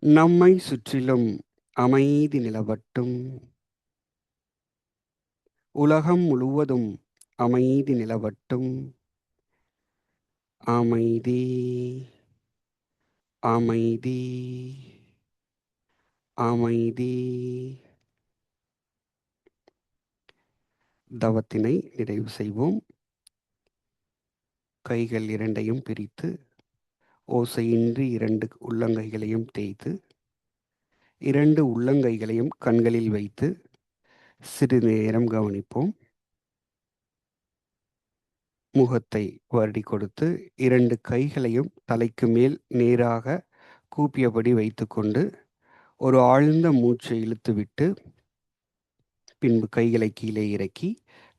நம்மை சுற்றிலும் அமைதி நிலவட்டும். உலகம் முழுவதும் அமைதி நிலவட்டும். அமைதி, அமைதி, அமைதி. தவத்தினை நிறைவு செய்வோம். கைகள் இரண்டையும் பிரித்து ஓசையின்றி இரண்டு உள்ளங்கைகளையும் தேய்த்து இரண்டு உள்ளங்கைகளையும் கண்களில் வைத்து சிறிது நேரம் கவனிப்போம். முகத்தை வருடி கொடுத்து இரண்டு கைகளையும் தலைக்கு மேல் நேராக கூப்பியபடி வைத்துக்கொண்டு ஒரு ஆழ்ந்த மூச்சை இழுத்துவிட்டு பின்பு கைகளை கீழே இறக்கி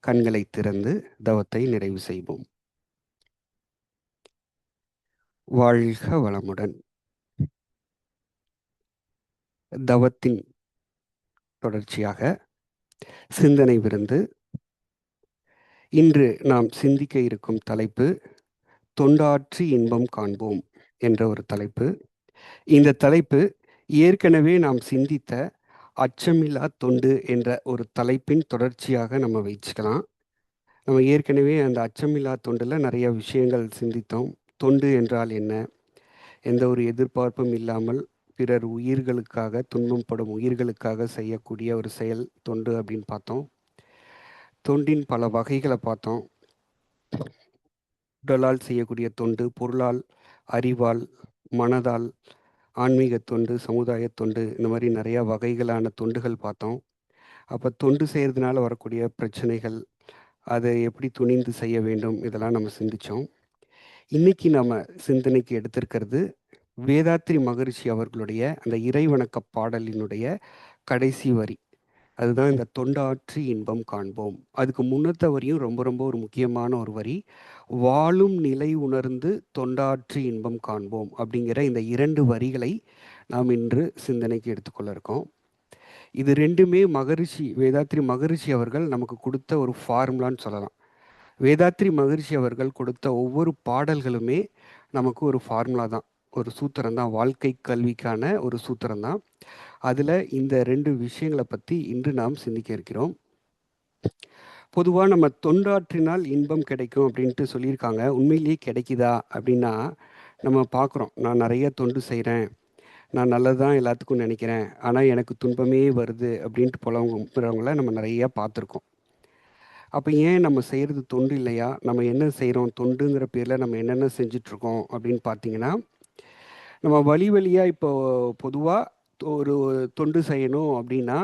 கண்களை திறந்து தவத்தை நிறைவு செய்வோம். வாழ்க வளமுடன். தவத்தின் தொடர்ச்சியாக சிந்தனை விருந்து. இன்று நாம் சிந்திக்க இருக்கும் தலைப்பு தொண்டாற்றி இன்பம் காண்போம் என்ற ஒரு தலைப்பு. இந்த தலைப்பு ஏற்கனவே நாம் சிந்தித்த அச்சமில்லா தொண்டு என்ற ஒரு தலைப்பின் தொடர்ச்சியாக நம்ம வச்சுக்கலாம். நம்ம ஏற்கனவே அந்த அச்சமில்லா தொண்டில் நிறைய விஷயங்கள் சிந்தித்தோம். தொண்டு என்றால் என்ன, எந்த ஒரு எதிர்பார்ப்பும் இல்லாமல் பிறர் உயிர்களுக்காக, துன்பப்படும் உயிர்களுக்காக செய்யக்கூடிய ஒரு செயல் தொண்டு அப்படின்னு பார்த்தோம். தொண்டின் பல வகைகளை பார்த்தோம். உடலால் செய்யக்கூடிய தொண்டு, பொருளால், அறிவால், மனதால், ஆன்மீக தொண்டு, சமுதாய தொண்டு, இந்த மாதிரி நிறையா வகைகளான தொண்டுகள் பார்த்தோம். அப்போ தொண்டு செய்கிறதுனால வரக்கூடிய பிரச்சனைகள், அதை எப்படி துணிந்து செய்ய வேண்டும், இதெல்லாம் நம்ம சிந்தித்தோம். இன்னைக்கு நம்ம சிந்தனைக்கு எடுத்திருக்கிறது வேதாத்ரி மகரிஷி அவர்களுடைய அந்த இறைவணக்க பாடலினுடைய கடைசி வரி. அதுதான் இந்த தொண்டாற்றி இன்பம் காண்போம். அதுக்கு முன்னத்த வரியும் ரொம்ப ரொம்ப ஒரு முக்கியமான ஒரு வரி. வாழும் நிலை உணர்ந்து தொண்டாற்றி இன்பம் காண்போம் அப்படிங்கிற இந்த இரண்டு வரிகளை நாம் இன்று சிந்தனைக்கு எடுத்துக்கொள்ள இருக்கோம். இது ரெண்டுமே மகரிஷி, வேதாத்ரி மகரிஷி அவர்கள் நமக்கு கொடுத்த ஒரு ஃபார்முலான்னு சொல்லலாம். வேதாத்ரி மகரிஷி அவர்கள் கொடுத்த ஒவ்வொரு பாடல்களுமே நமக்கு ஒரு ஃபார்முலா தான், ஒரு சூத்திரம் தான், வாழ்க்கை கல்விக்கான ஒரு சூத்திரம் தான். அதில் இந்த ரெண்டு விஷயங்களை பற்றி இன்று நாம் சிந்திக்க இருக்கிறோம். பொதுவாக நம்ம தொண்டாற்றினால் இன்பம் கிடைக்கும் அப்படின்ட்டு சொல்லியிருக்காங்க. உண்மையிலேயே கிடைக்குதா அப்படின்னா நம்ம பார்க்குறோம். நான் நிறைய தொண்டு செய்கிறேன், நான் நல்லதான் எல்லாத்துக்கும் நினைக்கிறேன், ஆனால் எனக்கு துன்பமே வருது அப்படின்ட்டு புலவங்கள நம்ம நிறையா பார்த்துருக்கோம். அப்போ ஏன் நம்ம செய்கிறது தொண்டு இல்லையா? நம்ம என்ன செய்கிறோம்? தொண்டுங்கிற பேரில் நம்ம என்னென்ன செஞ்சிட்ருக்கோம் அப்படின்னு பார்த்தீங்கன்னா, நம்ம வழி வழியாக இப்போ பொதுவாக ஒரு தொண்டு செய்யணும் அப்படின்னா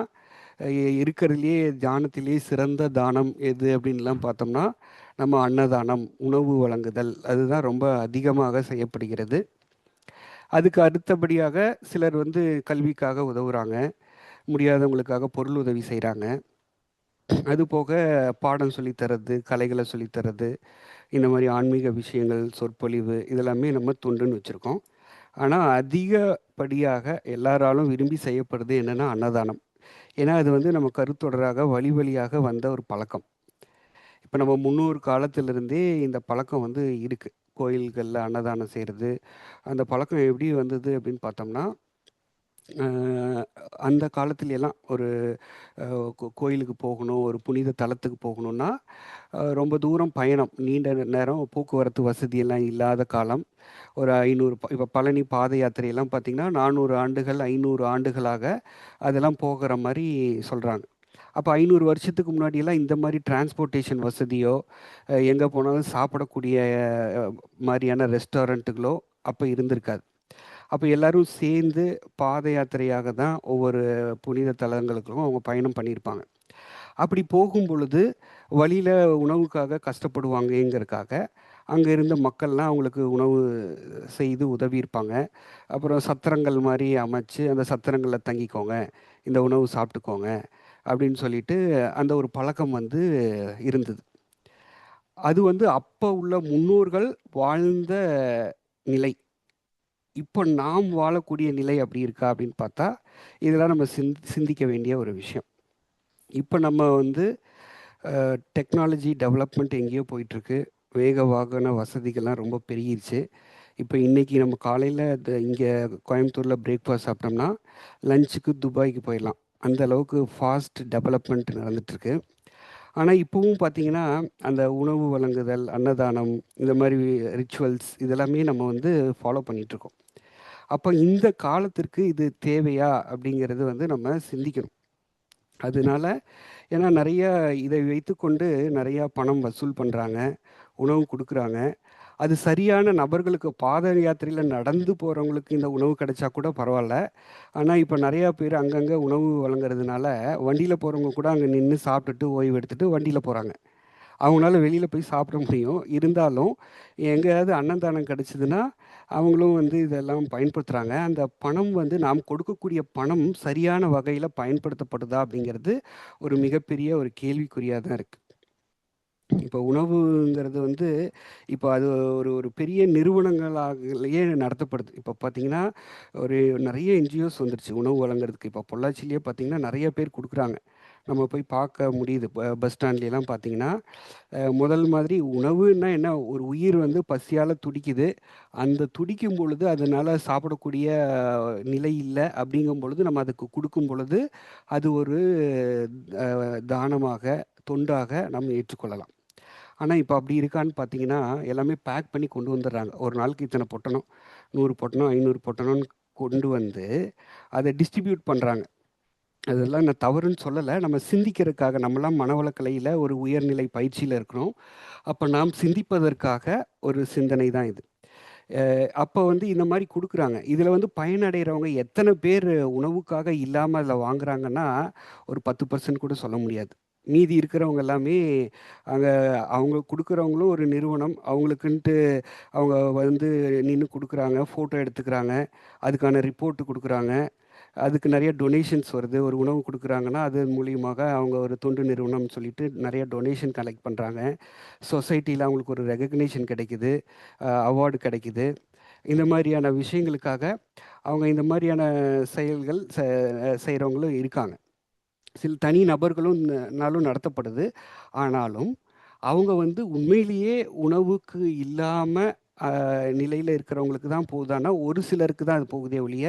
இருக்கிறதுலையே தானத்திலேயே சிறந்த தானம் எது அப்படின்லாம் பார்த்தோம்னா நம்ம அன்னதானம், உணவு வழங்குதல், அதுதான் ரொம்ப அதிகமாக செய்யப்படுகிறது. அதுக்கு அடுத்தபடியாக சிலர் கல்விக்காக உதவுறாங்க, முடியாதவங்களுக்காக பொருள் உதவி செய்கிறாங்க. அதுபோக பாடம் சொல்லித்தரது, கலைகளை சொல்லித்தரது, இந்த மாதிரி ஆன்மீக விஷயங்கள், சொற்பொழிவு, இதெல்லாமே நம்ம தொண்டுன்னு வச்சுருக்கோம். ஆனால் அதிகப்படியாக எல்லாராலும் விரும்பி செய்யப்படுறது என்னென்னா அன்னதானம். ஏன்னா அது நம்ம கருத்தொடராக வழி வழியாக வந்த ஒரு பழக்கம். இப்போ நம்ம முன்னோர் காலத்திலிருந்தே இந்த பழக்கம் இருக்குது. கோயில்களில் அன்னதானம் செய்கிறது, அந்த பழக்கம் எப்படி வந்தது அப்படின்னு பார்த்தோம்னா, அந்த காலத்துலலாம் ஒரு கோயிலுக்கு போகணும், ஒரு புனித தலத்துக்கு போகணுன்னா ரொம்ப தூரம் பயணம், நீண்ட நேரம் போக்குவரத்து வசதியெல்லாம் இல்லாத காலம். ஒரு 500 இப்போ பழனி பாத யாத்திரையெல்லாம் பார்த்திங்கன்னா 400 ஆண்டுகள் 500 ஆண்டுகளாக அதெல்லாம் போகிற மாதிரி சொல்கிறாங்க. அப்போ 500 வருஷத்துக்கு முன்னாடியெல்லாம் இந்த மாதிரி டிரான்ஸ்போர்ட்டேஷன் வசதியோ, எங்கே போனாலும் சாப்பிடக்கூடிய மாதிரியான ரெஸ்டாரண்ட்டுகளோ அப்போ இருந்திருக்காது. அப்போ எல்லாரும் சேர்ந்து பாத யாத்திரையாக தான் ஒவ்வொரு புனித தலங்களுக்கும் அவங்க பயணம் பண்ணியிருப்பாங்க. அப்படி போகும் பொழுது வழியில் உணவுக்காக கஷ்டப்படுவாங்கங்கிறதுக்காக அங்கே இருந்த மக்கள்லாம் அவங்களுக்கு உணவு செய்து உதவியிருப்பாங்க. அப்புறம் சத்திரங்கள் மாதிரி அமைச்சு அந்த சத்திரங்களில் தங்கிக்கோங்க, இந்த உணவு சாப்பிட்டுக்கோங்க அப்படின்னு சொல்லிட்டு அந்த ஒரு பழக்கம் இருந்தது. அது அப்போ உள்ள முன்னோர்கள் வாழ்ந்த நிலை. இப்போ நாம் வாழக்கூடிய நிலை அப்படி இருக்கா அப்படின்னு பார்த்தா இதெல்லாம் நம்ம சிந்திக்க வேண்டிய ஒரு விஷயம். இப்போ நம்ம டெக்னாலஜி டெவலப்மெண்ட் எங்கேயோ போயிட்டுருக்கு, வேக வாகன வசதிகள்லாம் ரொம்ப பெருகிருச்சு. இப்போ இன்னைக்கு நம்ம காலையில இங்கே கோயம்புத்தூரில் பிரேக்ஃபாஸ்ட் சாப்பிட்டோம்னா, லஞ்சுக்கு துபாய்க்கு போயிடலாம். அந்த அளவுக்கு ஃபாஸ்ட் டெவலப்மெண்ட் நடந்துட்டுருக்கு. ஆனா, இப்பவும் பார்த்தீங்கன்னா, அந்த உணவு வழங்குதல், அன்னதானம், இந்த மாரி ரிச்சுவல்ஸ் இதெல்லாமே நம்ம வந்து ஃபாலோ பண்ணிட்டுருக்கோம். அப்ப இந்த காலத்திற்கு இது தேவையா? அப்படிங்கிறது வந்து நம்ம சிந்திக்கணும். அதனால ஏன்னா நெறைய இதை வைத்துக்கொண்டு நெறையா பணம் வசூல் பண்றாங்க, உணவு குடுக்குறாங்க. அது சரியான நபர்களுக்கு பாத யாத்திரையில நடந்து போறவங்களுக்கு இந்த உணவு கிடைச்சா கூட பரவால்ல. ஆனா, இப்ப நெறையா பேர் அங்கங்க உணவு வழங்குறதுனால, வண்டியில போறவங்க கூட அங்க நின்னு சாப்பிட்டுட்டு ஓய்வு எடுத்துட்டு வண்டியில போறாங்க. அவங்களால வெளியில போய் சாப்பிட முடியும். இருந்தாலும் எங்கேயாவது அன்னதானம் கிடைச்சதுன்னா, அவங்களும் வந்து இதெல்லாம் பயன்படுத்துறாங்க. அந்த பணம் வந்து நாம் கொடுக்கக்கூடிய பணம் சரியான வகையில பயன்படுத்தப்படுதா? அப்படிங்கிறது ஒரு மிகப்பெரிய ஒரு கேள்விக்குறியா தான் இருக்கு. இப்போ உணவுங்கிறது வந்து, இப்போ அது ஒரு ஒரு பெரிய நிறுவனங்களாலேயே நடத்தப்படுது. இப்போ பார்த்தீங்கன்னா, ஒரு நெறைய என்ஜிஓஸ் வந்துருச்சு உணவு வழங்குறதுக்கு. இப்போ பொள்ளாச்சியிலேயே பார்த்தீங்கன்னா, நெறைய பேர் குடுக்குறாங்க. நம்ம போய் பார்க்க முடியுது. பஸ் ஸ்டாண்ட்லலாம் பார்த்தீங்கன்னா, முதல் மாதிரி உணவுன்னா என்ன? ஒரு உயிர் வந்து பசியால துடிக்குது. அந்த துடிக்கும் பொழுது, அதனால சாப்பிடக்கூடிய நிலை இல்ல. அப்படிங்கும் பொழுது, நம்ம அதுக்கு குடுக்கும் பொழுது, அது ஒரு தானமாக, தொண்டாக நம்ம ஏற்றுக்கொள்ளலாம். ஆனா, இப்ப அப்படி இருக்கான்னு பார்த்தீங்கன்னா, எல்லாமே பேக் பண்ணி கொண்டு வந்துடுறாங்க. ஒரு நாளைக்கு இத்தன பொட்டணம், 100 பொட்டணம், 500 பொட்டணம்னு கொண்டு வந்து, அத டிஸ்ட்ரிபியூட் பண்றாங்க. அதெல்லாம் நான் தவறுன்னு சொல்லல. நம்ம சிந்திக்கிறதுக்காக நம்மலாம் மனவளக்கலையில ஒரு உயர்நிலை பயிற்சியில இருக்கிறோம். அப்ப நாம் சிந்திப்பதற்காக ஒரு சிந்தனை தான் இது. அப்ப வந்து இந்த மாரி குடுக்குறாங்க. இதுல வந்து பயனடைறவங்க எத்தன பேர் உணவுக்காக இல்லாம அதுல வாங்குறாங்கன்னா, ஒரு 10% கூட சொல்ல முடியாது. மீதி இருக்கிறவங்க எல்லாமே அங்க அவங்க குடுக்குறவங்களும் ஒரு நிறுவனம். அவங்களுக்குன்ட்டு அவங்க வந்து நின்னு குடுக்குறாங்க, ஃபோட்டோ எடுத்துக்கிறாங்க, அதுக்கான ரிப்போர்ட் குடுக்குறாங்க. அதுக்கு நெறைய டொனேஷன்ஸ் வருது. ஒரு உணவு குடுக்குறாங்கன்னா, அது மூலியமாக அவங்க ஒரு தொண்டு நிறுவனம்னு சொல்லிட்டு நெறைய டொனேஷன் கலெக்ட் பண்றாங்க. சொசைட்டில அவங்களுக்கு ஒரு ரெகக்னிஷன் கிடைக்குது. அவார்டு கிடைக்குது. இந்த மாரியான விஷயங்களுக்காக அவங்க இந்த மாரியான செயல்கள் செய்றவங்களும் இருக்காங்க. சில தனி நபர்களும் னாலும் நடத்தப்படுது. ஆனாலும், அவங்க வந்து உண்மையிலேயே உணவுக்கு இல்லாம அ நிலையில இருக்கிறவங்களுக்கு தான் போகுதான்னா, ஒரு சிலருக்கு தான் அது போகுதே ஒழிய,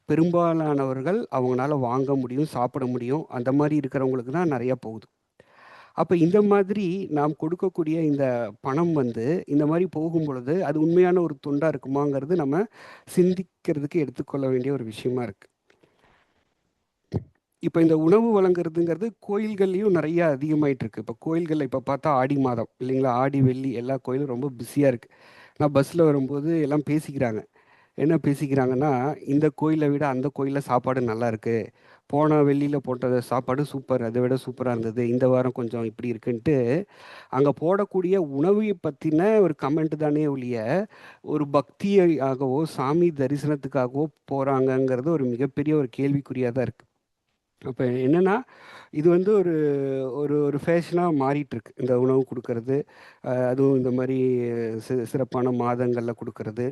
பெரும்பாலானவர்கள் அவங்கனால வாங்க முடியும், சாப்பிட முடியும். அந்த மாரி இருக்கிறவங்களுக்கு தான் நெறைய போகுது. அப்ப இந்த மாதிரி நாம் கொடுக்கக்கூடிய இந்த பணம் வந்து, இந்த மாரி போகும்பொழுது, அது உண்மையான ஒரு தொண்டா இருக்குமாங்கிறது நம்ம சிந்திக்கிறதுக்கு எடுத்துக்கொள்ள வேண்டிய ஒரு விஷயமா இருக்கு. இப்ப இந்த உணவு வழங்குறதுங்கிறது கோயில்கள்லயும் நெறைய அதிகமாயிட்டு இருக்கு. இப்ப கோயில்கள்ல இப்ப பார்த்தா ஆடி மாதம் இல்லைங்களா? ஆடி, வெள்ளி எல்லா கோயிலும் ரொம்ப பிஸியா இருக்கு. நான் பஸ்ல வரும்போது எல்லாம் பேசிக்கிறாங்க. என்ன பேசிக்கிறாங்கன்னா, "இந்த கோயில விட அந்த கோயில்ல சாப்பாடு நல்லாயிருக்கு. போன வெள்ளியில போட்ட சாப்பாடு சூப்பர். அத விட சூப்பரா இருந்தது. இந்த வாரம் கொஞ்சம் இப்படி இருக்குன்ட்டு" அங்க போடக்கூடிய உணவைய பத்தின ஒரு கமெண்ட் தானே ஒழிய, ஒரு பக்தியாகவோ, சாமி தரிசனத்துக்காகவோ போறாங்கங்கிறது ஒரு மிகப்பெரிய ஒரு கேள்விக்குறியா தான் இருக்கு. அப்ப என்னன்னா, இது வந்து ஒரு ஒரு ஒரு ஃபேஷனா மாறிட்டுருக்கு. இந்த உணவு குடுக்கறது, அதுவும் இந்த மாரி சிறப்பான மாதங்கள்ல குடுக்கறது.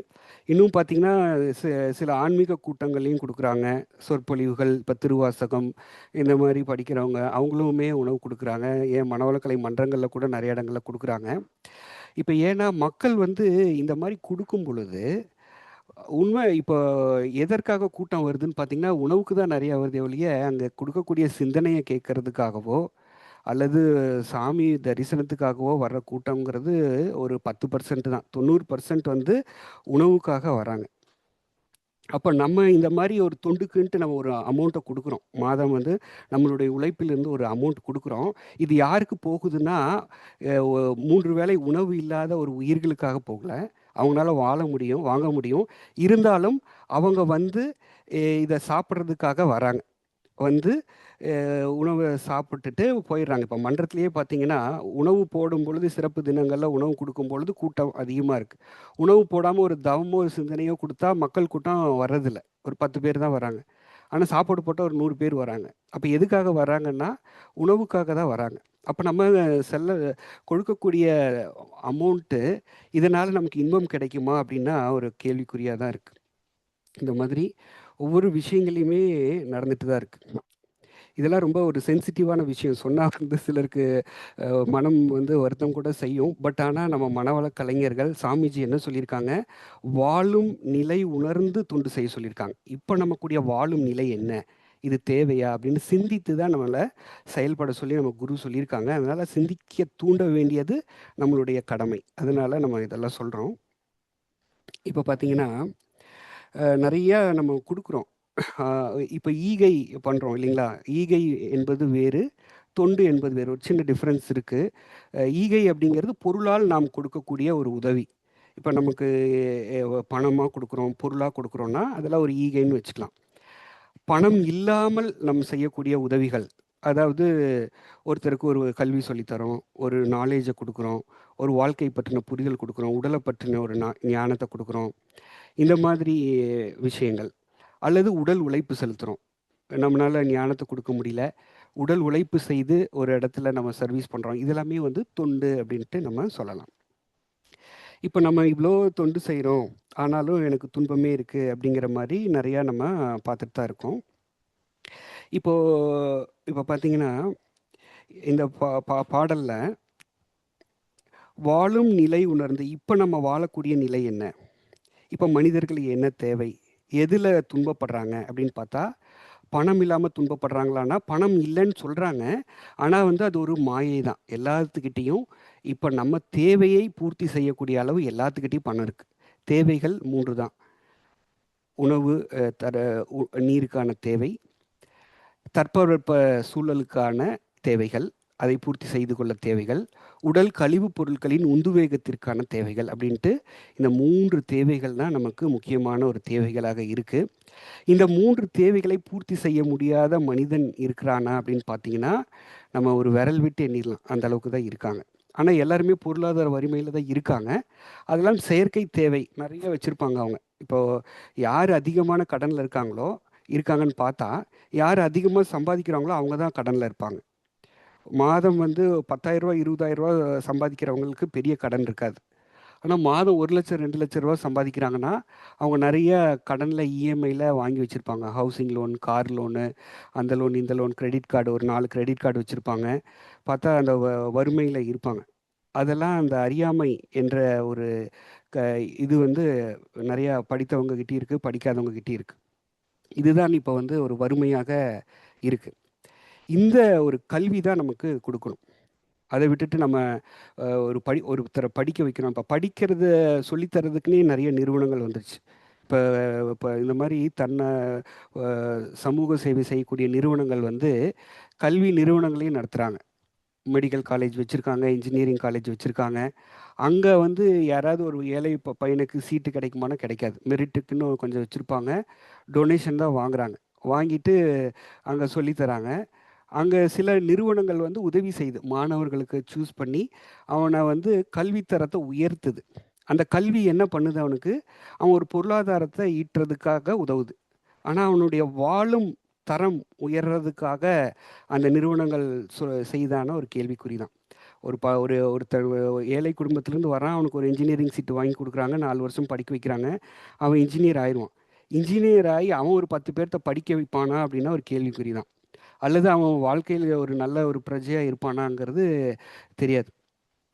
இன்னும் பார்த்தீங்கன்னா, சி சில ஆன்மீக கூட்டங்கள்லயும் குடுக்குறாங்க. சொற்பொழிவுகள், இப்ப திருவாசகம் இந்த மாரி படிக்கிறவங்க, அவங்களுமே உணவு குடுக்குறாங்க. ஏன் மனவளக்கலை மன்றங்கள்ல கூட நெறைய இடங்கள்ல குடுக்குறாங்க. இப்ப ஏன்னா, மக்கள் வந்து இந்த மாரி குடுக்கும் பொழுது, உண்மை இப்போ எதற்காக கூட்டம் வருதுன்னு பார்த்தீங்கன்னா, உணவுக்கு தான் நெறைய வருதே ஒழிய, அங்க குடுக்கக்கூடிய சிந்தனைய கேட்கறதுக்காகவோ, அல்லது சாமி தரிசனத்துக்காகவோ வர்ற கூட்டம்ங்கிறது ஒரு 10% தான். 90% வந்து உணவுக்காக வராங்க. அப்ப நம்ம இந்த மாரி ஒரு தொண்டுக்குன்ட்டு நம்ம ஒரு அமௌண்ட்ட குடுக்குறோம். மாதம் வந்து நம்மளுடைய உழைப்பிலிருந்து ஒரு அமௌண்ட் குடுக்குறோம். இது யாருக்கு போகுதுன்னா, ஒ 3 வேளை உணவு இல்லாத ஒரு உயிர்களுக்காக போகல. அவங்களால வாழ முடியும், வாங்க முடியும். இருந்தாலும் அவங்க வந்து இத சாப்பிடுறதுக்காக வராங்க. வந்து உணவ சாப்பிட்டுட்டு போயிடுறாங்க. இப்ப மன்றத்திலேயே பார்த்தீங்கன்னா, உணவு போடும்பொழுது சிறப்பு தினங்கள்ல உணவு குடுக்கும்பொழுது கூட்டம் அதிகமா இருக்கு. உணவு போடாம ஒரு தவமோ, ஒரு சிந்தனையோ குடுத்தா மக்கள் கூட்டம் வர்றதில்ல. ஒரு 10 பேர் தான் வராங்க. ஆனா சாப்பாடு போட்டா ஒரு 100 பேர் வராங்க. அப்ப எதுக்காக வராங்கன்னா, உணவுக்காக தான் வராங்க. அப்ப நம்ம செல்ல கொடுக்கக்கூடிய அமௌண்ட்டு, இதனால நமக்கு இன்பம் கிடைக்குமா? அப்படின்னா ஒரு கேள்விக்குறியா தான் இருக்கு. இந்த மாதிரி ஒவ்வொரு விஷயங்களையுமே நடந்துட்டு தான் இருக்கு. இதெல்லாம் ரொம்ப ஒரு சென்சிட்டிவான விஷயம். சொன்னா வந்து சிலருக்கு மனம் வந்து வருத்தம் கூட செய்யும். பட் ஆனா நம்ம மனவள கலைஞர்கள் சாமிஜி என்ன சொல்லியிருக்காங்க, வாழும் நிலை உணர்ந்து தொண்டு செய்ய சொல்லியிருக்காங்க. இப்ப நமக்குடைய வாழும் நிலை என்ன? இது தேவையா? அப்படின்னு சிந்தித்து தான் நம்மள செயல்பட சொல்லி நம்ம குரு சொல்லியிருக்காங்க. அதனால சிந்திக்க தூண்ட வேண்டியது நம்மளுடைய கடமை. அதனால நம்ம இதெல்லாம் சொல்றோம். இப்ப பார்த்தீங்கன்னா, நெறைய நம்ம குடுக்குறோம். அ இப்ப ஈகை பண்றோம் இல்லைங்களா? ஈகை என்பது வேறு, தொண்டு என்பது வேறு. ஒரு சின்ன டிஃபரன்ஸ் இருக்கு. ஈகை அப்படிங்கிறது பொருளால் நாம் கொடுக்கக்கூடிய ஒரு உதவி. இப்ப நமக்கு பணமா குடுக்குறோம், பொருளா குடுக்குறோம்னா, அதெல்லாம் ஒரு ஈகைன்னு வச்சுக்கலாம். பணம் இல்லாமல் நம் செய்யக்கூடிய உதவிகள். அதாவது ஒருத்தருக்கு ஒரு கல்வி சொல்லித் தர்றோம், ஒரு நாலேட்ஜ குடுக்குறோம், ஒரு வாழ்க்கை பற்றின புரிதல் குடுக்குறோம், உடல பற்றின ஒரு ஞானத்த குடுக்குறோம். இந்த மாதிரி விஷயங்கள். அல்லது உடல் உழைப்பு செலுத்துறோம். நம்மனால ஞானத்த குடுக்க முடியல. உடல் உழைப்பு செய்து ஒரு இடத்துல நம்ம சர்வீஸ் பண்றோம். இது எல்லாமே வந்து தொண்டு அப்படின்ட்டு நம்ம சொல்லலாம். இப்ப நம்ம இவ்ளோ தொண்டு செய்றோம். ஆனாலும் எனக்கு துன்பமே இருக்கு அப்படிங்கிற மாரி நெறையா நம்ம பார்த்துட்டு தான் இருக்கோம். இப்போ இப்ப பார்த்தீங்கன்னா, இந்த பா பா பாடல்ல வாழும் நிலை உணர்ந்து இப்ப நம்ம வாழக்கூடிய நிலை என்ன? இப்ப மனிதர்களுக்கு என்ன தேவை? எதுல துன்பப்படுறாங்க அப்படின்னு பார்த்தா, பணம் இல்லாம துன்பப்படுறாங்களான்னா, பணம் இல்லன்னு சொல்றாங்க. ஆனா வந்து அது ஒரு மாயை தான். எல்லாத்துக்கிட்டயும் இப்ப நம்ம தேவையை பூர்த்தி செய்யக்கூடிய அளவு எல்லாத்துக்கிட்டயும் பணம் இருக்கு. தேவைகள் 3 தான். உணவு தர நீருக்கான தேவை, தட்பவெப்ப சூழலுக்கான தேவைகள், அதை பூர்த்தி செய்து கொள்ள தேவைகள், உடல் கழிவுப் பொருட்களின் உந்துவேகத்திற்கான தேவைகள் அப்படின்ட்டு இந்த 3 தேவைகள் தான் நமக்கு முக்கியமான ஒரு தேவைகளாக இருக்கு. இந்த 3 தேவைகளை பூர்த்தி செய்ய முடியாத மனிதன் இருக்கிறானா அப்படின்னு பார்த்தீங்கன்னா, நம்ம ஒரு விரல் விட்டு எண்ணிறலாம். அந்த அளவுக்கு தான் இருக்காங்க. ஆனா எல்லாருமே பொருளாதார வறுமையில தான் இருக்காங்க. அதெல்லாம் செயற்கை தேவை. நெறைய வச்சிருப்பாங்க அவங்க. இப்போ யார் அதிகமான கடன்ல இருக்காங்கன்னு பார்த்தா, யார் அதிகமா சம்பாதிக்கிறாங்களோ அவங்க தான் கடன்ல இருப்பாங்க. மாதம் வந்து ரூ. 10,000 ரூ. 20,000 சம்பாதிக்கிறவங்களுக்கு பெரிய கடன் இருக்காது. ஆனா மாதம் 1,00,000 ரூ. 2,00,000 சம்பாதிக்கிறாங்கன்னா, அவங்க நெறைய கடன்ல இஎம்ஐல வாங்கி வச்சிருப்பாங்க. ஹவுசிங் லோன், கார் லோனு, அந்த லோன், இந்த லோன், கிரெடிட் கார்டு ஒரு 4 கிரெடிட் கார்டு வச்சிருப்பாங்க. பார்த்தா அந்த வறுமையில இருப்பாங்க. அதெல்லாம் அந்த அறியாமை என்ற ஒரு க இது வந்து நெறையா படித்தவங்க கிட்டயும் இருக்கு, படிக்காதவங்க கிட்டயும் இருக்கு. இதுதான் இப்ப வந்து ஒரு வறுமையாக இருக்கு. இந்த ஒரு கல்வி தான் நமக்கு குடுக்கணும். அத விட்டுட்டு நம்ம ஒருத்தர படிக்க வைக்கிறோம். இப்ப படிக்கிறத சொல்லி தர்றதுக்குன்னே நெறைய நிறுவனங்கள் வந்துருச்சு. இப்ப இப்ப இந்த மாரி அ சமூக சேவை செய்யக்கூடிய நிறுவனங்கள் வந்து கல்வி நிறுவனங்களையும் நடத்துறாங்க. மெடிக்கல் காலேஜ் வச்சிருக்காங்க, இன்ஜினியரிங் காலேஜ் வச்சிருக்காங்க. அங்க வந்து யாராவது ஒரு ஏழை பையனுக்கு சீட்டு கிடைக்குமான்னா கிடைக்காது. மெரிட்டுக்குன்னு கொஞ்சம் வச்சிருப்பாங்க. டொனேஷன் தான் வாங்குறாங்க. வாங்கிட்டு அங்க சொல்லி தராங்க. அங்க சில நிறுவனங்கள் வந்து உதவி செய்யுது. மாணவர்களுக்கு சூஸ் பண்ணி, அவன வந்து கல்வி தரத்த உயர்த்துது. அந்த கல்வி என்ன பண்ணுது அவனுக்கு? அவன் ஒரு பொருளாதாரத்த ஈட்டுறதுக்காக உதவுது. ஆனா, அவனுடைய வாழும் தரம் உயர்றதுக்காக அந்த நிறுவனங்கள் செய்தான ஒரு கேள்விக்குறி தான். ஒருத்தர் ஏழை குடும்பத்திலேருந்து வரான். அவனுக்கு ஒரு இன்ஜினியரிங் சீட் வாங்கி குடுக்குறாங்க. 4 வருஷம் படிக்க வைக்கிறாங்க. அவன் இன்ஜினியர் ஆயிருவான். இன்ஜினியர் ஆயி அவன் ஒரு 10 பேர்த்த படிக்க வைப்பானா? அப்படின்னா ஒரு கேள்விக்குறி தான். அல்லது அவன் வாழ்க்கையில ஒரு நல்ல ஒரு பிரஜையா இருப்பானாங்கிறது தெரியாது.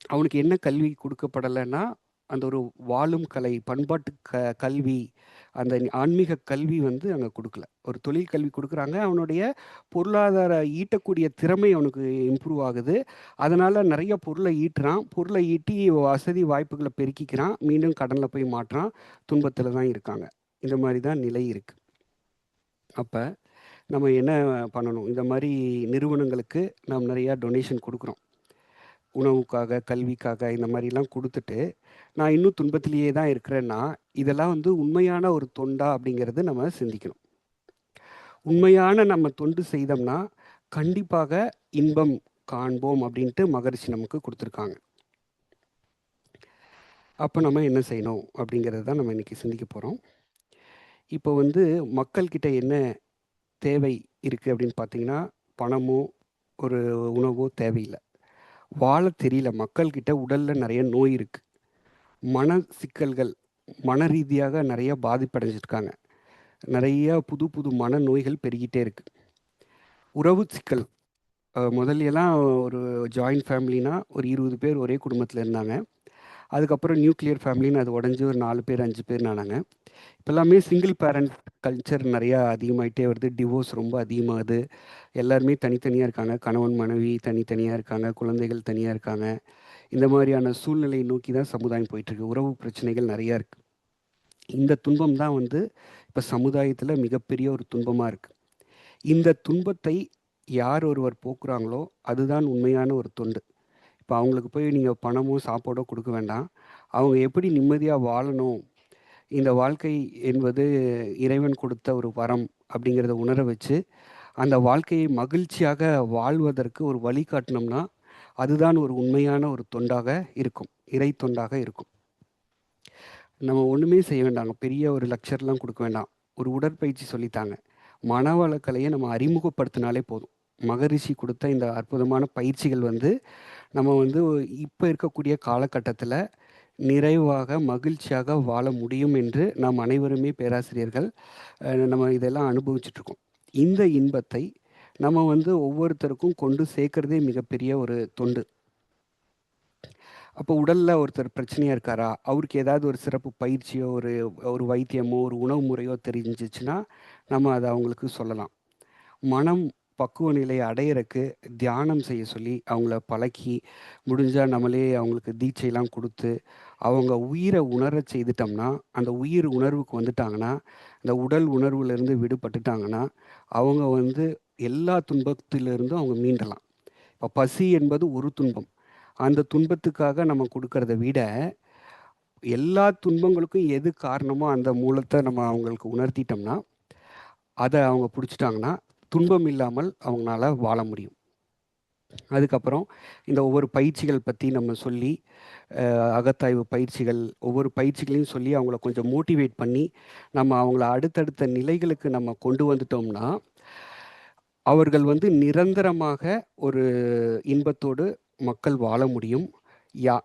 அவனுக்கு என்ன கல்வி குடுக்கப்படலைன்னா, அந்த ஒரு வாழும் கலை, பண்பாட்டு கல்வி, அந்த ஆன்மீக கல்வி வந்து அங்க குடுக்கல. ஒரு தொழில் கல்வி குடுக்குறாங்க. அவனுடைய பொருளாதார ஈட்டக்கூடிய திறமை அவனுக்கு இம்ப்ரூவ் ஆகுது. அதனால நெறைய பொருள ஈட்டுறான். பொருள ஈட்டி வசதி வாய்ப்புகள பெருக்கிக்கிறான். மீண்டும் கடன்ல போய் மாட்றான். துன்பத்தில தான் இருக்காங்க. இந்த மாரி தான் நிலை இருக்கு. அப்ப நம்ம என்ன பண்ணணும்? இந்த மாரி நிறுவனங்களுக்கு நாம் நெறையா டொனேஷன் குடுக்குறோம். உணவுக்காக, கல்விக்காக இந்த மாரிலாம் குடுத்துட்டு, நான் இன்னும் துன்பத்திலேயே தான் இருக்கிறேன்னா, இதெல்லாம் வந்து உண்மையான ஒரு தொண்டா? அப்படிங்கிறது நம்ம சிந்திக்கணும். உண்மையான நம்ம தொண்டு செய்தோம்னா, கண்டிப்பாக இன்பம் காண்போம் அப்படின்ட்டு மகரிஷி நமக்கு குடுத்துருக்காங்க. அப்ப நம்ம என்ன செய்யணும்? அப்படிங்கிறது தான் நம்ம இன்னைக்கு சிந்திக்க போறோம். இப்போ வந்து மக்கள் கிட்ட என்ன தேவை இருக்கு அப்படின்னு பார்த்தீங்கன்னா, பணமோ, ஒரு உணவோ தேவையில்ல. வாழத் தெரியல. மக்கள்கிட்ட உடல்ல நெறைய நோய் இருக்கு. மன சிக்கல்கள், மன ரீதியாக நெறைய பாதிப்படைஞ்சிருக்காங்க. நெறைய புது புது மனநோய்கள் பெருகிட்டே இருக்கு. உறவு சிக்கல். முதல்லையெல்லாம் ஒரு ஜாயிண்ட் ஃபேமிலினா ஒரு 20 பேர் ஒரே குடும்பத்தில இருந்தாங்க. அதுக்கப்புறம் நியூக்ளியர் ஃபேமிலின்னு அது உடைஞ்சு ஒரு 4 பேர், 5 பேர்ன்னு ஆனாங்க. இப்ப எல்லாமே சிங்கிள் பேரண்ட் கல்ச்சர் நெறையா அதிகமாயிட்டே வருது. டிவோர்ஸ் ரொம்ப அதிகமாகுது. எல்லாருமே தனித்தனியா இருக்காங்க. கணவன், மனைவி தனித்தனியா இருக்காங்க. குழந்தைகள் தனியா இருக்காங்க. இந்த மாதிரியான சூழ்நிலையை நோக்கி தான் சமுதாயம் போயிட்டுருக்கு. உறவு பிரச்சனைகள் நெறையா இருக்கு. இந்த துன்பம் தான் வந்து இப்ப சமுதாயத்தில மிகப்பெரிய ஒரு துன்பமா இருக்கு. இந்த துன்பத்தை யார் ஒருவர் போக்குறாங்களோ, அதுதான் உண்மையான ஒரு தொண்டு. இப்ப அவங்களுக்கு போய் நீங்க பணமோ, சாப்பாடோ குடுக்க வேண்டாம். அவங்க எப்படி நிம்மதியா வாழணும், இந்த வாழ்க்கை என்பது இறைவன் கொடுத்த ஒரு வரம் அப்படிங்கிறத உணர வச்சு, அந்த வாழ்க்கையை மகிழ்ச்சியாக வாழ்வதற்கு ஒரு வழிகாட்டுனோம்னா, அதுதான் ஒரு உண்மையான ஒரு தொண்டாக இருக்கும். இறை தொண்டாக இருக்கும். நம்ம ஒண்ணுமே செய்ய வேண்டாங்க. பெரிய ஒரு லெக்சர்லாம் குடுக்க வேண்டாம். ஒரு உடற்பயிற்சி சொல்லித்தாங்க. மனவளக்கலைய நம்ம அறிமுகப்படுத்தினாலே போதும். மகரிஷி குடுத்த இந்த அற்புதமான பயிற்சிகள் வந்து, நம்ம வந்து இப்ப இருக்கக்கூடிய காலகட்டத்தில நிறைவாக, மகிழ்ச்சியாக வாழ முடியும் என்று நாம் அனைவருமே பேராசிரியர்கள் நம்ம இதெல்லாம் அனுபவிச்சுட்ருக்கோம். இந்த இன்பத்தை நம்ம வந்து ஒவ்வொருத்தருக்கும் கொண்டு சேர்க்கிறதே மிகப்பெரிய ஒரு தொண்டு. அப்போ உடல்ல ஒருத்தர் பிரச்சனையா இருக்காரா? அவருக்கு ஏதாவது ஒரு சிறப்பு பயிற்சியோ, ஒரு ஒரு வைத்தியமோ, ஒரு உணவு முறையோ தெரிஞ்சுச்சுன்னா, நம்ம அத அவங்களுக்கு சொல்லலாம். மனம் பக்குவ நிலையை அடையறக்கு தியானம் செய்ய சொல்லி அவங்கள பழக்கி, முடிஞ்சா நம்மளே அவங்களுக்கு தீட்சைலாம் குடுத்து, அவங்க உயிர உணரச் செய்துட்டோம்னா, அந்த உயிர் உணர்வுக்கு வந்துட்டாங்கன்னா, அந்த உடல் உணர்வுலேருந்து விடுபட்டுட்டாங்கன்னா, அவங்க வந்து எல்லா துன்பத்திலிருந்தும் அவங்க மீண்டலாம். இப்ப பசி என்பது ஒரு துன்பம். அந்த துன்பத்துக்காக நம்ம குடுக்கறத விட, எல்லா துன்பங்களுக்கும் எது காரணமோ அந்த மூலத்த நம்ம அவங்களுக்கு உணர்த்திட்டோம்னா, அத அவங்க புடிச்சுட்டாங்கன்னா, துன்பம் இல்லாமல் அவங்கனால வாழ முடியும். அதுக்கப்புறம் இந்த ஒவ்வொரு பயிற்சிகள் பத்தி நம்ம சொல்லி, அகத்தாய்வு பயிற்சிகள், ஒவ்வொரு பயிற்சிகளையும் சொல்லி அவங்கள கொஞ்சம் மோட்டிவேட் பண்ணி, நம்ம அவங்கள அடுத்தடுத்த நிலைகளுக்கு நம்ம கொண்டு வந்துட்டோம்னா, அவர்கள் வந்து நிரந்தரமாக ஒரு இன்பத்தோடு மக்கள் வாழ முடியும்.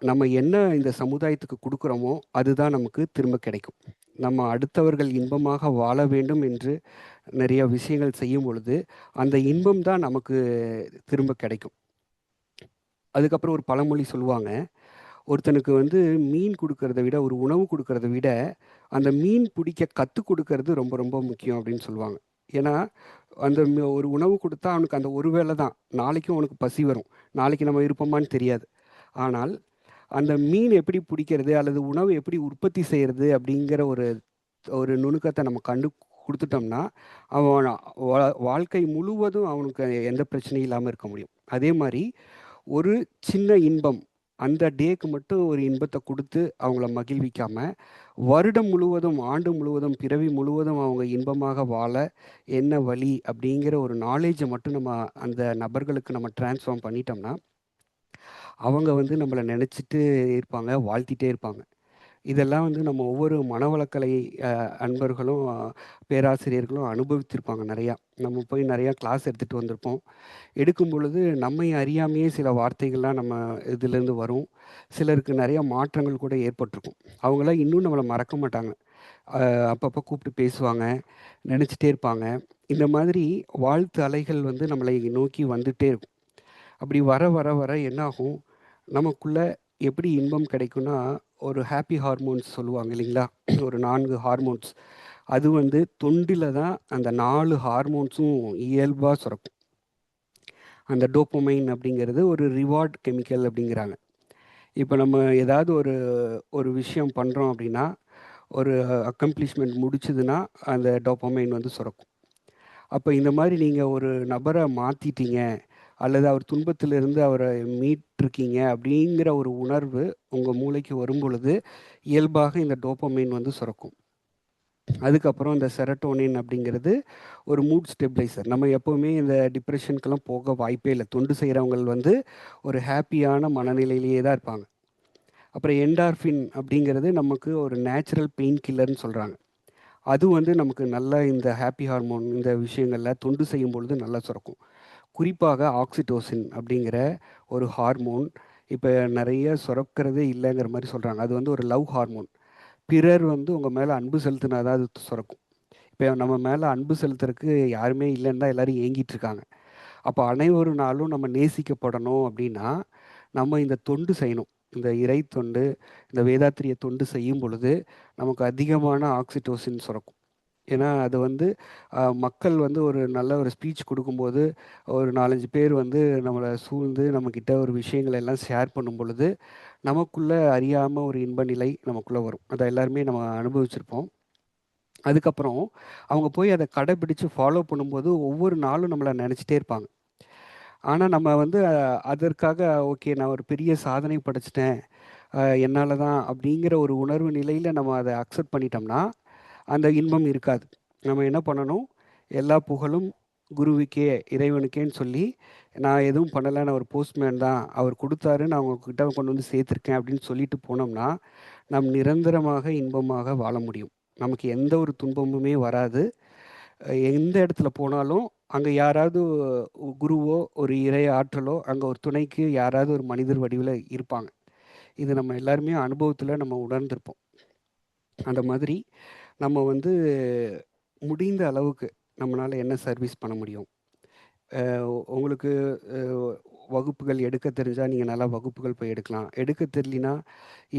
நம்ம என்ன இந்த சமுதாயத்துக்கு குடுக்குறோமோ, அதுதான் நமக்கு திரும்ப கிடைக்கும். நம்ம அடுத்தவர்கள் இன்பமாக வாழ வேண்டும் என்று நிறைய விஷயங்கள் செய்யும் பொழுது, அந்த இன்பம் தான் நமக்கு திரும்ப கிடைக்கும். அதுக்கப்புறம் ஒரு பழமொழி சொல்லுவாங்க. ஒருத்தனுக்கு வந்து மீன் குடுக்கறத விட, ஒரு உணவு குடுக்கறத விட, அந்த மீன் பிடிக்க கத்துக் குடுக்கறது ரொம்ப ரொம்ப முக்கியம் அப்படின்னு சொல்லுவாங்க. ஏன்னா, அந்த ஒரு உணவு குடுத்தா அவனுக்கு அந்த ஒரு வேள தான். நாளைக்கும் அவனுக்கு பசி வரும். நாளைக்கு நம்ம இருப்போமான்னு தெரியாது. ஆனால், அந்த மீன் எப்படி பிடிக்கிறது அல்லது உணவு எப்படி உற்பத்தி செய்றது அப்படிங்கிற ஒரு ஒரு நுணுக்கத்த நம்ம குடுத்துட்டோம்னா, அவன் வாழ்க்கை முழுவதும் அவனுக்கு எந்த பிரச்சனையும் இல்லாம இருக்க முடியும். அதே மாரி ஒரு சின்ன இன்பம், அந்த டேக்கு மட்டும் ஒரு இன்பத்த குடுத்து அவங்கள மகிழ்விக்காம, வருடம் முழுவதும், ஆண்டு முழுவதும், பிறவி முழுவதும் அவங்க இன்பமாக வாழ என்ன வழி அப்படிங்கிற ஒரு நாலேட்ஜ மட்டும் நம்ம அந்த நபர்களுக்கு நம்ம ட்ரான்ஸ்ஃபார்ம் பண்ணிட்டோம்னா, அவங்க வந்து நம்மள நெனச்சுட்டு இருப்பாங்க, வாழ்த்திட்டே இருப்பாங்க. இதெல்லாம் வந்து நம்ம ஒவ்வொரு மனவளக்கலை அ அன்பர்களும், பேராசிரியர்களும் அனுபவித்திருப்பாங்க நெறையா. நம்ம போய் நெறையா கிளாஸ் எடுத்துட்டு வந்திருப்போம். எடுக்கும் பொழுது நம்மை அறியாமயே சில வார்த்தைகள்லாம் நம்ம இதிலேருந்து வரும். சிலருக்கு நெறைய மாற்றங்கள் கூட ஏற்பட்டிருக்கும். அவங்கலாம் இன்னும் நம்மள மறக்க மாட்டாங்க. அப்பப்போ கூப்பிட்டு பேசுவாங்க, நெனச்சுட்டே இருப்பாங்க. இந்த மாதிரி வாழ்த்து அலைகள் வந்து நம்மளை நோக்கி வந்துட்டே இருக்கும். அப்படி வர வர வர என்னாகும், நமக்குள்ள எப்படி இன்பம் கிடைக்கும்னா, ஒரு ஹாப்பி ஹார்மோன்ஸ் சொல்லுவாங்க இல்லைங்களா? ஒரு 4 ஹார்மோன்ஸ். அது வந்து தொண்டில தான் அந்த 4 ஹார்மோன்ஸும் இயல்பா சுரக்கும். அந்த டோப்பமைன் அப்படிங்கிறது ஒரு ரிவார்ட் கெமிக்கல் அப்படிங்கிறாங்க. இப்ப நம்ம ஏதாவது ஒரு ஒரு விஷயம் பண்றோம் அப்படின்னா, ஒரு அக்கம்ப்ளிஷ்மென்ட் முடிச்சதுன்னா, அந்த டோப்பமைன் வந்து சுரக்கும். அப்ப இந்த மாரி நீங்க ஒரு நபர மாத்திட்டீங்க, அல்லது அவர் துன்பத்திலிருந்து அவர மீட்ருக்கீங்க அப்படிங்கிற ஒரு உணர்வு உங்க மூளைக்கு வரும்பொழுது, இயல்பாக இந்த டோப்பமைன் வந்து சுரக்கும். அதுக்கப்புறம் இந்த செரட்டோனின் அப்படிங்கிறது ஒரு மூட் ஸ்டெபிலைசர். நம்ம எப்பவுமே இந்த டிப்ரஷனுக்கெல்லாம் போக வாய்ப்பே இல்ல. தொண்டு செய்றவங்கள் வந்து ஒரு ஹேப்பியான மனநிலையிலேயே தான் இருப்பாங்க. அப்புறம் என்டார்ஃபின் அப்படிங்கிறது நமக்கு ஒரு நேச்சுரல் பெயின் கில்லர்ன்னு சொல்றாங்க. அது வந்து நமக்கு நல்லா இந்த ஹாப்பி ஹார்மோன் இந்த விஷயங்கள்ல தொண்டு செய்யும் பொழுது நல்லா சுரக்கும். குறிப்பாக ஆக்ஸிடோசின் அப்படிங்கிற ஒரு ஹார்மோன் இப்ப நெறைய சுரக்கிறதே இல்லங்கிற மாரி சொல்றாங்க. அது வந்து ஒரு லவ் ஹார்மோன். பிறர் வந்து உங்க மேல அன்பு செலுத்தினா தான் அது சுரக்கும். இப்ப நம்ம மேல அன்பு செலுத்துறதுக்கு யாருமே இல்லன்னு தான் எல்லாரும் ஏங்கிட்டு இருக்காங்க. அப்போ அனைவருனாலும் நம்ம நேசிக்கப்படணும் அப்படின்னா நம்ம இந்த தொண்டு செய்யணும். இந்த இறை தொண்டு, இந்த வேதாத்திரிய தொண்டு செய்யும் பொழுது நமக்கு அதிகமான ஆக்சிடோசின் சுரக்கும். ஏன்னா அது வந்து மக்கள் வந்து ஒரு நல்ல ஒரு ஸ்பீச் கொடுக்கும்போது ஒரு 4-5 பேர் வந்து நம்மளை சூழ்ந்து நம்மக்கிட்ட ஒரு விஷயங்களை எல்லாம் ஷேர் பண்ணும் பொழுது நமக்குள்ள அறியாமல் ஒரு இன்ப நிலை நமக்குள்ளே வரும். அதை எல்லாருமே நம்ம அனுபவிச்சிருப்போம். அதுக்கப்புறம் அவங்க போய் அதை கடைபிடிச்சு ஃபாலோ பண்ணும்போது ஒவ்வொரு நாளும் நம்மளை நினச்சிட்டே இருப்பாங்க. ஆனால் நம்ம வந்து அதற்காக ஓகே நான் ஒரு பெரிய சாதனை படைச்சிட்டேன், என்னால் தான் அப்படிங்கிற ஒரு உணர்வு நிலையில் நம்ம அதை அக்செப்ட் பண்ணிட்டோம்னா அந்த இன்பம் இருக்காது. நம்ம என்ன பண்ணணும், எல்லா புகழும் குருவுக்கே இறைவனுக்கேன்னு சொல்லி நான் எதுவும் பண்ணலை, நான் ஒரு போஸ்ட்மேன் தான், அவர் கொடுத்தாரு நான் உங்ககிட்ட கொண்டு வந்து சேர்த்துருக்கேன் அப்படின்னு சொல்லிட்டு போனோம்னா நாம் நிரந்தரமாக இன்பமாக வாழ முடியும். நமக்கு எந்த ஒரு துன்பமுமே வராது. எந்த இடத்துல போனாலும் அங்கே யாராவது குருவோ ஒரு இறை ஆற்றலோ அங்கே ஒரு துணைக்கு யாராவது ஒரு மனிதர் வடிவில் இருப்பாங்க. இது நம்ம எல்லாருமே அனுபவத்தில் நம்ம உணர்ந்திருப்போம். அந்த மாதிரி நம்ம வந்து முடிந்த அளவுக்கு நம்மளால் என்ன சர்வீஸ் பண்ண முடியும். உங்களுக்கு வகுப்புகள் எடுக்க தெரிஞ்சால் நீங்கள் நல்லா வகுப்புகள் போய் எடுக்கலாம். எடுக்க தெரியலினா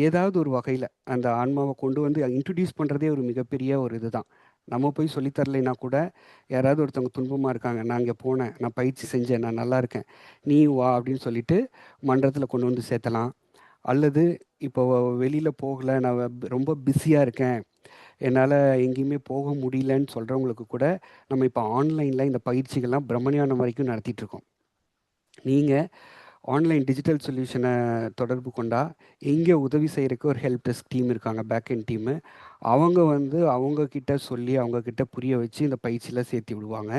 ஏதாவது ஒரு வகையில் அந்த ஆன்மாவை கொண்டு வந்து இன்ட்ரடியூஸ் பண்ணுறதே ஒரு மிகப்பெரிய ஒரு இதுதான். நம்ம போய் சொல்லித்தரலைன்னா கூட யாராவது ஒருத்தவங்க துன்பமாக இருக்காங்க, நான் இங்கே போனேன், நான் பயிற்சி செஞ்சேன், நான் நல்லா இருக்கேன், நீ வா அப்படின்னு சொல்லிட்டு மன்றத்தில் கொண்டு வந்து சேர்த்தலாம். அல்லது இப்போ வெளியில் போகலை, நான் ரொம்ப பிஸியாக இருக்கேன், என்னால் எங்கேயுமே போக முடியலன்னு சொல்கிறவங்களுக்கு கூட நம்ம இப்போ ஆன்லைனில் இந்த பயிற்சிகள்லாம் பிரம்மஞானம் வரைக்கும் நடத்திட்டுருக்கோம். நீங்கள் ஆன்லைன் டிஜிட்டல் சொல்யூஷனை தொடர்பு கொண்டா இங்கே உதவி செய்கிறதுக்கு ஒரு ஹெல்ப் டெஸ்க் டீம் இருக்காங்க, பேக்எண்ட் டீமு. அவங்க வந்து அவங்கக்கிட்ட சொல்லி அவங்கக்கிட்ட புரிய வச்சு இந்த பயிற்சியில் சேர்த்து விடுவாங்க.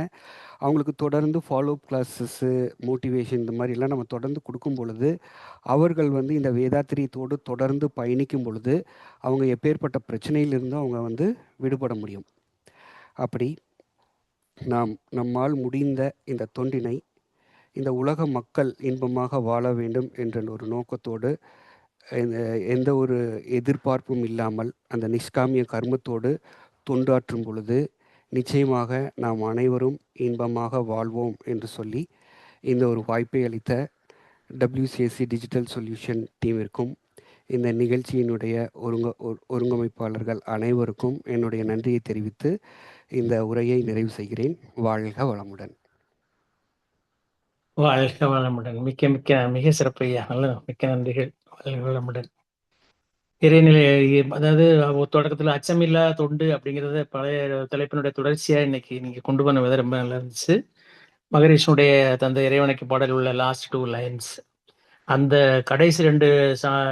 அவங்களுக்கு தொடர்ந்து ஃபாலோஅப் கிளாஸஸ்ஸு, மோட்டிவேஷன் இந்த மாதிரிலாம் நம்ம தொடர்ந்து கொடுக்கும் பொழுது அவர்கள் வந்து இந்த வேதாத்திரியத்தோடு தொடர்ந்து பயணிக்கும் பொழுது அவங்க எப்பேற்பட்ட பிரச்சனையிலிருந்தும் அவங்க வந்து விடுபட முடியும். அப்படி நம்மால் முடிந்த இந்த தொண்டினை இந்த உலக மக்கள் இன்பமாக வாழ வேண்டும் என்ற ஒரு நோக்கத்தோடு எந்த ஒரு எதிர்பார்ப்பும் இல்லாமல் அந்த நிஷ்காமிய கர்மத்தோடு தொண்டாற்றும் பொழுது நிச்சயமாக நாம் அனைவரும் இன்பமாக வாழ்வோம் என்று சொல்லி இந்த ஒரு வாய்ப்பை அளித்த WCSC டிஜிட்டல் சொல்யூஷன் டீமிற்கும் இந்த நிகழ்ச்சியினுடைய ஒருங்கமைப்பாளர்கள் அனைவருக்கும் என்னுடைய நன்றியை தெரிவித்து இந்த உரையை நிறைவு செய்கிறேன். வாழ்க வளமுடன். வாழ்க வளமுடன். மிக்க மிக்க மிக சிறப்பையா, நல்ல மிக்க நன்றிகள். வாழ்க வளமுடன். இறைநிலை, அதாவது தொடக்கத்தில் அச்சமில்லா தொண்டு அப்படிங்கிறத பழைய தலைப்பினுடைய தொடர்ச்சியா இன்னைக்கு நீங்க கொண்டு போன விதம் ரொம்ப நல்லா இருந்துச்சு. மகரிஷனுடைய தந்தை இறைவனுக்கு பாடல் உள்ள லாஸ்ட் 2 லைன்ஸ், அந்த கடைசி 2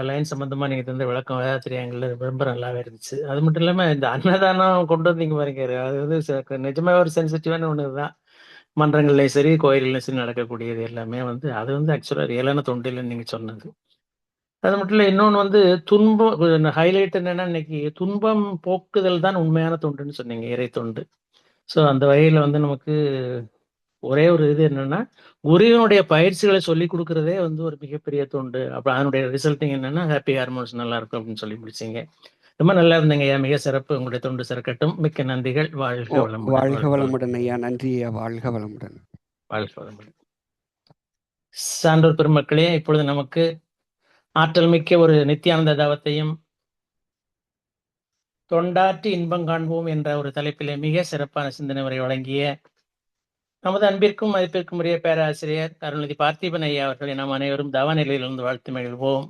லைன் சம்பந்தமா நீங்க தந்த விளக்கம் வேதாத்திரியங்கள்ல ரொம்ப நல்லாவே இருந்துச்சு. அது மட்டும் இல்லாம இந்த அன்னதானம் கொண்டு வந்தீங்க பாருங்க, அது வந்து நிஜமே ஒரு சென்சிட்டிவான ஒண்ணுதான். மன்றங்கள்லையும் சரி கோயில்கள்லையும் சரி நடக்கக்கூடியது எல்லாமே வந்து அது வந்து ஆக்சுவலா ரியலான தொண்டு இல்லைன்னு நீங்க சொன்னது. அது மட்டும் இல்லை, இன்னொன்று வந்து துன்பம் ஹைலைட் என்னன்னா, இன்னைக்கு துன்பம் போக்குதல் தான் உண்மையான தொண்டுன்னு சொன்னீங்க, இறை தொண்டு. ஸோ அந்த வகையில் வந்து நமக்கு ஒரே ஒரு இது என்னன்னா, குருவினுடைய பயிற்சிகளை சொல்லி கொடுக்கறதே வந்து ஒரு மிகப்பெரிய தொண்டு. அப்போ அதனுடைய ரிசல்ட்டிங் என்னன்னா ஹாப்பி ஹார்மோன்ஸ் நல்லா இருக்கும் அப்படின்னு சொல்லி முடிச்சிங்க. ரொம்ப நல்லா இருந்தீங்க ஐயா, மிக சிறப்பு. உங்களுடைய தொண்டு சிறக்கட்டும். மிக்க நன்றிகள். வாழ்க வளமுடன். வாழ்க வளமுடன் ஐயா. நன்றி ஐயா. வாழ்க வளமுடன். வாழ்க வளமுடன். சான்றோர் பெருமக்களே, இப்பொழுது நமக்கு ஆற்றல் மிக்க ஒரு நித்தியானந்த தவத்தையும் தொண்டாற்றி இன்பம் காண்போம் என்ற ஒரு தலைப்பிலே மிக சிறப்பான சிந்தனை உரை வழங்கிய நமது அன்பிற்கும் மதிப்பிற்கும் உரிய பேராசிரியர் அருள்நிதி பார்த்திபன் ஐயா அவர்களை நாம் அனைவரும் தவ நிலையிலிருந்து வாழ்த்து மகிழ்வோம்.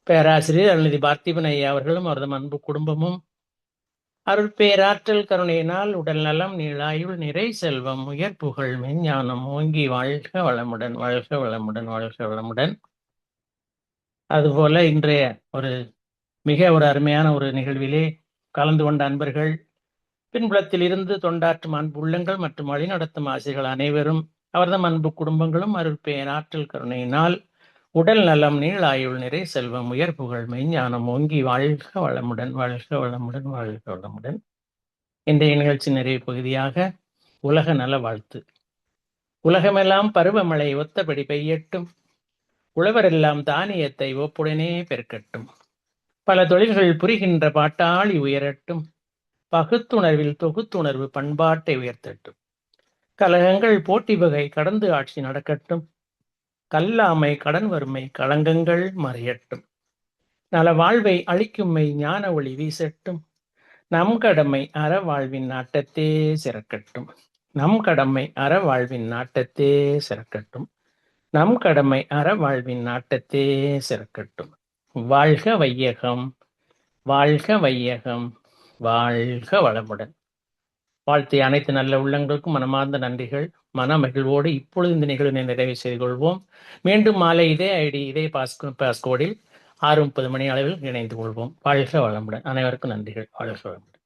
பேராசிரியர் அருள்நிதி பார்த்திபன் ஐயா அவர்களும் அவரது அன்பு குடும்பமும் அருட்பேராற்றல் கருணையினால் உடல் நலம், நீளாயுள், நிறை செல்வம், உயர் புகழ், மெஞ்ஞானம் ஓங்கி வாழ்க வளமுடன், வாழ்க வளமுடன், வாழ்க வளமுடன். அதுபோல இன்றைய மிக ஒரு அருமையான ஒரு நிகழ்விலே கலந்து கொண்ட அன்பர்கள், பின்புலத்தில் இருந்து தொண்டாற்றும் அன்பு உள்ளங்கள் மற்றும் வழிநடத்தும் ஆசிரியர்கள் அனைவரும் அவர்தம் அன்பு குடும்பங்களும் அருட்பேராற்றல் கருணையினால் உடல் நலம், நீளாயுள், நிறை செல்வம், உயர் புகழ், மெய்ஞானம் ஓங்கி வாழ்க வளமுடன், வாழ்க வளமுடன், வாழ்க வளமுடன். இன்றைய நிகழ்ச்சி நிறைவு பகுதியாக உலக நல வாழ்த்து. உலகமெல்லாம் பருவமழை ஒத்தபடி பெய்யட்டும், உழவரெல்லாம் தானியத்தை ஒப்புடனே பெருக்கட்டும், பல தொழில்கள் புரிகின்ற பாட்டாளி உயரட்டும், பகுத்துணர்வில் தொகுத்துணர்வு பண்பாட்டை உயர்த்தட்டும், கலகங்கள் போட்டி வகை கடந்து ஆட்சி நடக்கட்டும். கல்லாமை கடன் வறுமை களங்கங்கள் மறையட்டும். நல வாழ்வை அளிக்கும்மை ஞான ஒளி வீசட்டும். நம் கடமை அறவாழ்வின் நாட்டத்தே சிறக்கட்டும். நம் கடமை அறவாழ்வின் நாட்டத்தே சிறக்கட்டும். நம் கடமை அறவாழ்வின் நாட்டத்தே சிறக்கட்டும். வாழ்க வையகம், வாழ்க வையகம், வாழ்க வளமுடன். வாழ்த்திய அனைத்து நல்ல உள்ளங்களுக்கும் மனமார்ந்த நன்றிகள். மன மகிழ்வோடு இப்பொழுது இந்த நிகழ்வினை நிறைவு செய்து கொள்வோம். மீண்டும் மாலை இதே ஐடி இதே பாஸ்கோடில் 6:30 மணி அளவில் இணைந்து கொள்வோம். வாழ்க வளமுடன். அனைவருக்கும் நன்றிகள். வாழ்க வளமுடன்.